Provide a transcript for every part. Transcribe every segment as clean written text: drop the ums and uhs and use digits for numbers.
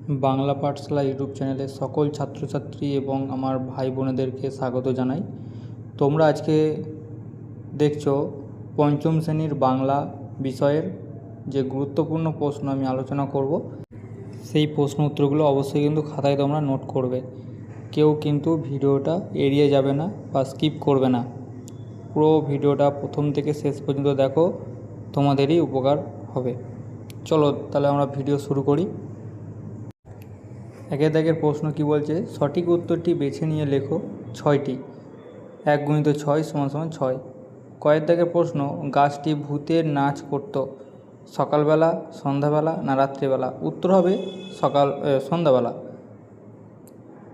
বাংলা পাঠশালা YouTube চ্যানেলে সকল ছাত্রছাত্রী এবং আমার ভাই বোনেদেরকে স্বাগত জানাই। তোমরা আজকে দেখছো পঞ্চম শ্রেণীর বাংলা বিষয়ের যে গুরুত্বপূর্ণ প্রশ্ন আমি আলোচনা করব, সেই প্রশ্ন উত্তরগুলো অবশ্যই কিন্তু খাতায় তোমরা নোট করবে। কেউ কিন্তু ভিডিওটা এড়িয়ে যাবে না বা স্কিপ করবে না। পুরো ভিডিওটা প্রথম থেকে শেষ পর্যন্ত দেখো, তোমাদেরই উপকার হবে। চলো তাহলে আমরা ভিডিও শুরু করি। একের দাগের প্রশ্ন কি বলছে, সঠিক উত্তরটি বেছে নিয়ে লেখো 6টি। 1 × 6 = 6। কয়ের দাগের প্রশ্ন, গাছটি ভূতের নাচ করত সকালবেলা, সন্ধ্যাবেলা না রাত্রিবেলা? উত্তর হবে সন্ধ্যাবেলা।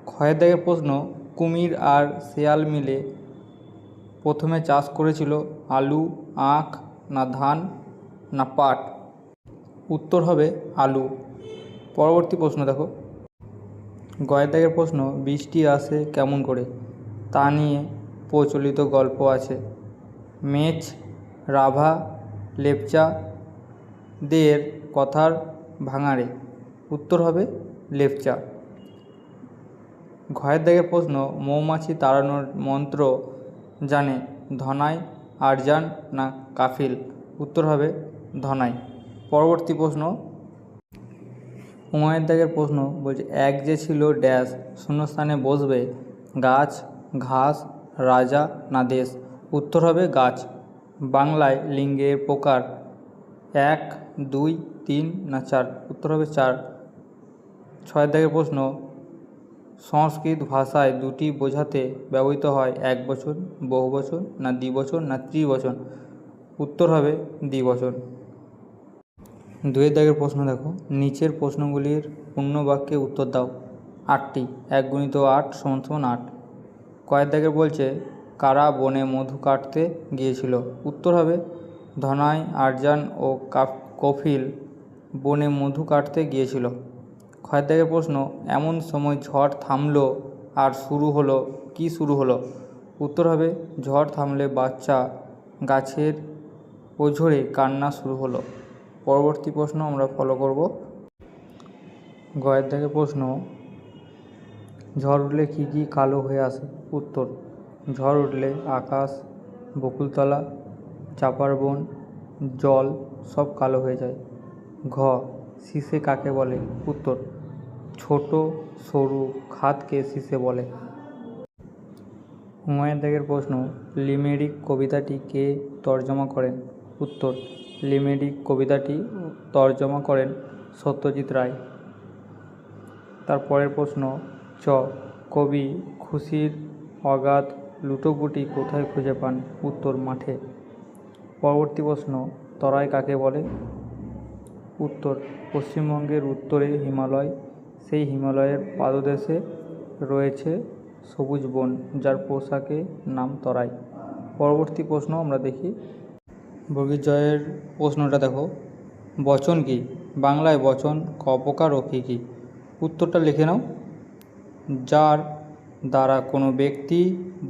ক্ষয়ের দাগের প্রশ্ন, কুমির আর শেয়াল মিলে প্রথমে চাষ করেছিল আলু, আখ না ধান না পাট? উত্তর হবে আলু। পরবর্তী প্রশ্ন দেখো, গয়ের দাগের প্রশ্ন, বৃষ্টি আসে কেমন করে? তা নিয়ে প্রচলিত গল্প আছে। মেচ, রাভা, লেপচা দের কথার ভাঙাড়ে? উত্তর হবে লেপচা। ঘয়ের দাগের প্রশ্ন, মৌমাছি তাড়ানোর মন্ত্র জানে ধনাই, আরজান না কাফিল? উত্তর হবে ধনাই। পরবর্তী প্রশ্ন, উমায়ের দাগের প্রশ্ন বলছে, এক যে ছিল ড্যাশ শূন্যস্থানে বসবে গাছ, ঘাস, রাজা না দেশ? উত্তর হবে গাছ। বাংলায় লিঙ্গের প্রকার 1, 2, 3 না 4? উত্তর হবে 4। 6 দাগের প্রশ্ন, সংস্কৃত ভাষায় দুটি বোঝাতে ব্যবহৃত হয় একবচন, বহুবচন না দ্বিবচন না ত্রিবচন? উত্তর হবে দ্বিবচন। 2 দাগের প্রশ্ন দেখো, নিচের প্রশ্নগুলির পূর্ণ বাক্যে উত্তর দাও। 8টি। 1 × 8 = 8। কয়ের দাগের বলছে, কারা বনে মধু কাটতে গিয়েছিল? উত্তর হবে ধনাই, আরজান ও কফিল বনে মধু কাটতে গিয়েছিল। ক্ষয়ের দাগের প্রশ্ন, এমন সময় ঝড় থামলো আর শুরু হলো, কি শুরু হলো? উত্তর হবে ঝড় থামলে বাচ্চা গাছের ওঝরে কান্না শুরু হলো। পরবর্তী প্রশ্ন আমরা ফলো করব। গয়ের দাগের প্রশ্ন, ঝড় উঠলে কী কী কালো হয়ে আসে? উত্তর, ঝড় উঠলে আকাশ, বকুলতলা, চাপার বন, জল সব কালো হয়ে যায়। ঘ, শিশে কাকে বলে? উত্তর, ছোট সরু খাদকে শিশে বলে। হুমায়ুন দাগের প্রশ্ন, লিমেরিক কবিতাটি কে তর্জমা করেন? উত্তর, লিমেরিক কবিতাটি তর্জমা করেন সত্যজিৎ রায়। তারপরের প্রশ্ন, চ, কবি খুশির অগাধ লুটোপুটি কোথায় খুঁজে পান? উত্তর, মাঠে। পরবর্তী প্রশ্ন, তরাই কাকে বলে? উত্তর, পশ্চিমবঙ্গের উত্তরে হিমালয়, সেই হিমালয়ের পাদদেশে রয়েছে সবুজ বন, যার পোশাকে নাম তরাই। পরবর্তী প্রশ্ন আমরা দেখি। বর্গীর জয়ের প্রশ্নটা দেখো, বচন কি? বাংলায় বচন ক প্রকার ও কী কী? উত্তরটা লিখে নাও। যার দ্বারা কোনো ব্যক্তি,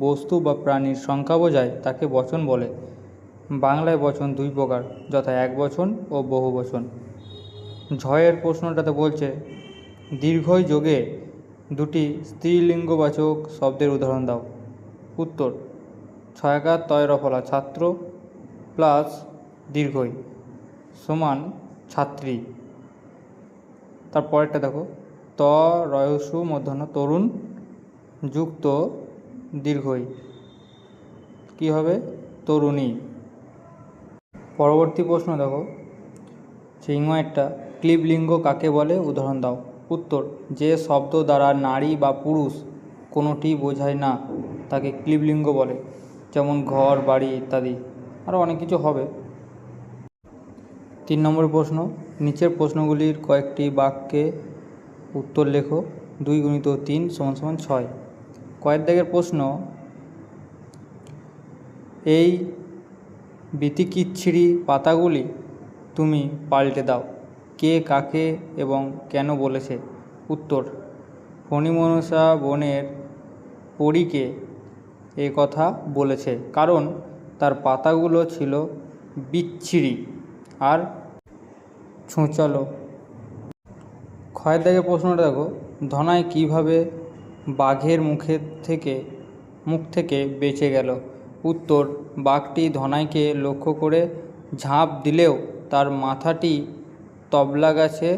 বস্তু বা প্রাণীর সংখ্যা বোঝায় তাকে বচন বলে। বাংলায় বচন 2 প্রকার, যথা একবচন ও বহুবচন। ঝয়ের প্রশ্নটাতে বলছে, দীর্ঘই যোগে দুটি স্ত্রীলিঙ্গবাচক শব্দের উদাহরণ দাও। উত্তর, ছয়াকার তয় রফলা ছাত্র প্লাস দীর্ঘই সমান ছাত্রী। তারপরেরটা দেখো, ত রয়সু মূর্ধন্য তরুণ যুক্ত দীর্ঘই, কী হবে? তরুণী। পরবর্তী প্রশ্ন দেখো, একটা ক্লীবলিঙ্গ কাকে বলে? উদাহরণ দাও। উত্তর, যে শব্দ দ্বারা নারী বা পুরুষ কোনোটি বোঝায় না তাকে ক্লীবলিঙ্গ বলে, যেমন ঘর, বাড়ি ইত্যাদি। আরও অনেক কিছু হবে। 3 নম্বর প্রশ্ন, নিচের প্রশ্নগুলির কয়েকটি বাক্যে উত্তর লেখো। 2 × 3 = 6। কয়ের দাগের প্রশ্ন, এই বিতিকিচ্ছিরি পাতাগুলি তুমি পাল্টে দাও। কে কাকে এবং কেন বলেছে? উত্তর, ফণিমনসা বনের পরীকে এ কথা বলেছে কারণ তার পাতাগুলো ছিল বিচ্ছিরি আর ছুঁচালো। খ ক্ষয়ের দাগের প্রশ্নটা দেখো, ধনাই কিভাবে বাঘের মুখ থেকে বেঁচে গেল? উত্তর, বাঘটি ধনাইকে লক্ষ্য করে ঝাঁপ দিলেও তার মাথাটি তবলা গাছে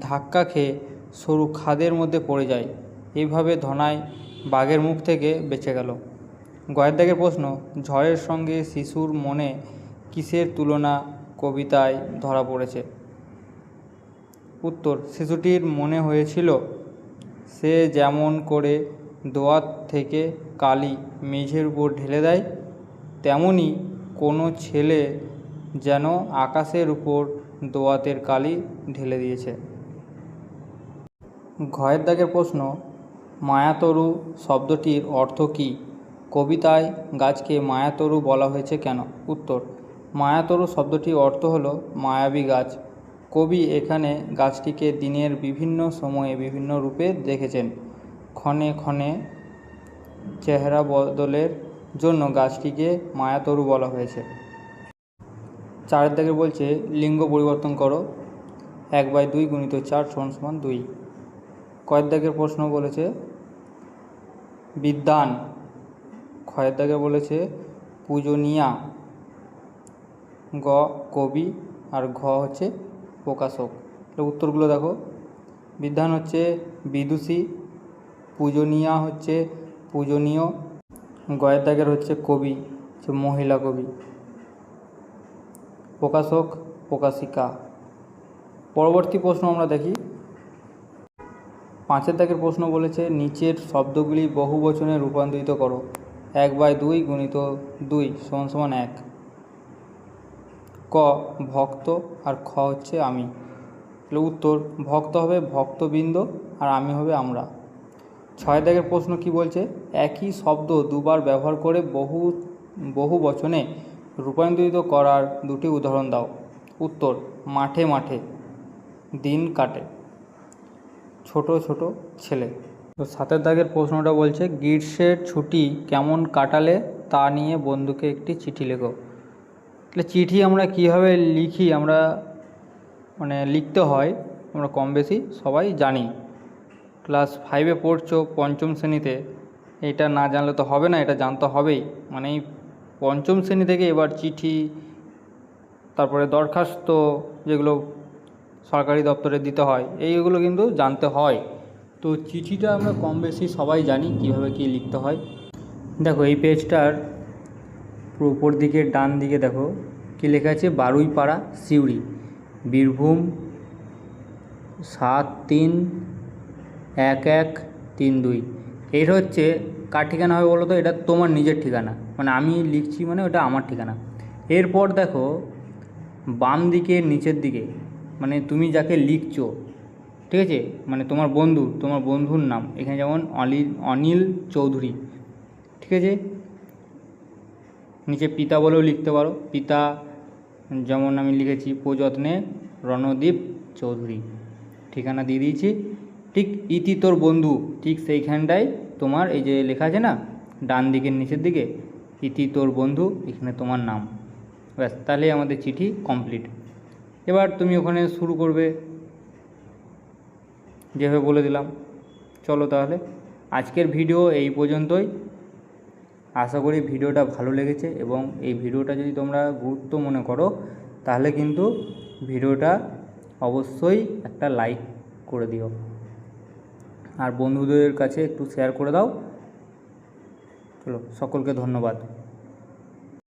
ধাক্কা খেয়ে সরু খাদের মধ্যে পড়ে যায়। এইভাবে ধনাই বাঘের মুখ থেকে বেঁচে গেল। গয়ের দাগের প্রশ্ন, ঝড়ের সঙ্গে শিশুর মনে কিসের তুলনা কবিতায় ধরা পড়েছে? উত্তর, শিশুটির মনে হয়েছিল সে যেমন করে দোয়াত থেকে কালি মেঝের উপর ঢেলে দেয়, তেমনি কোনো ছেলে যেন আকাশের উপর দোয়াতের কালি ঢেলে দিয়েছে। ঘয়ের দাগের প্রশ্ন, মায়াতরু শব্দটির অর্থ কী? কবিতায় গাছকে মায়াতরু বলা হয়েছে কেন? উত্তর, মায়াতরু শব্দটির অর্থ হলো মায়াবী গাছ। কবি এখানে গাছটিকে দিনের বিভিন্ন সময়ে বিভিন্ন রূপে দেখেছেন। ক্ষণে ক্ষণে চেহারা বদলের জন্য গাছটিকে মায়াতরু বলা হয়েছে। 4 দাগে বলছে লিঙ্গ পরিবর্তন করো, 1/2 × 4 = 2। কয়ের দাগের প্রশ্ন বলেছে বিদ্বান, ক্ষয়ের দাগে বলেছে পূজনীয়া, গ কবি, আর ঘ হচ্ছে প্রকাশক। উত্তরগুলো দেখো, বিদ্বান হচ্ছে বিদুষী, পূজনীয়া হচ্ছে পূজনীয়, গয়ের দাগের হচ্ছে কবি, হচ্ছে মহিলা কবি, প্রকাশক প্রকাশিকা। পরবর্তী প্রশ্ন আমরা দেখি। 5 দাগের প্রশ্ন বলেছে নিচের শব্দগুলি বহুবচনে রূপান্তরিত করো, 1/2 × 2 = 1। ক ভক্ত, আর খ হচ্ছে আমি। উত্তর, ভক্ত হবে ভক্তবৃন্দ, আর আমি হবে আমরা। 6 দাগের প্রশ্ন কি বলছে, একই শব্দ দুবার ব্যবহার করে বহু বচনে রূপান্তরিত করার 2টি উদাহরণ দাও। উত্তর, মাঠে মাঠে, দিন কাটে, ছোট ছোট ছেলে। তো 7 দাগের প্রশ্নটা বলছে গ্রীষ্মের ছুটি কেমন কাটালে তা নিয়ে বন্ধুকে একটি চিঠি লেখো। তাহলে চিঠি আমরা কীভাবে লিখি, আমরা লিখতে হয় আমরা কম বেশি সবাই জানি। ক্লাস 5-এ পড়ছো, 5ম শ্রেণীতে, এটা না জানলে তো হবে না, এটা জানতে হবেই। এই 5ম শ্রেণী থেকে এবার চিঠি, তারপরে দরখাস্ত, যেগুলো সরকারি দপ্তরে দিতে হয়, এইগুলো কিন্তু জানতে হয়। তো চিঠিটা আমরা কম বেশি সবাই জানি কীভাবে কী লিখতে হয়। দেখো এই পেজটার উপর দিকে ডান দিকে দেখো কী লেখা আছে, বারুইপাড়া সিউড়ি, বীরভূম 731132। এটা হচ্ছে কার ঠিকানা হবে বলো তো? এটা তোমার নিজের ঠিকানা, আমি লিখছি ওটা আমার ঠিকানা। এরপর দেখো বাম দিকে নিচের দিকে, তুমি যাকে লিখছো, ঠিক আছে, তোমার বন্ধুর নাম, এখানে যেমন অনিল চৌধুরী, ঠিক আছে। নিচে পিতা বলেও লিখতে পারো, পিতা যেমন আমি লিখেছি প্রযত্নে রণদীপ চৌধুরী, ঠিকানা দিয়ে দিয়েছি। ঠিক ইতি তোর বন্ধু, ঠিক সেইখানটায় তোমার এই যে লেখা আছে না ডান দিকের নিচের দিকে, ইতি তোর বন্ধু, এখানে তোমার নাম, ব্যাস, তাহলেই আমাদের চিঠি কমপ্লিট। এবার তুমি ওখানে শুরু করবে যেভাবে বলে দিলাম। চলো তাহলে আজকের ভিডিও এই পর্যন্তই। আশা করি ভিডিওটা ভালো লেগেছে, এবং এই ভিডিওটা যদি তোমরা গুরুত্ব মনে করো তাহলে কিন্তু ভিডিওটা অবশ্যই একটা লাইক করে দিও, আর বন্ধুদের কাছে একটু শেয়ার করে দাও। চলো, সকলকে ধন্যবাদ।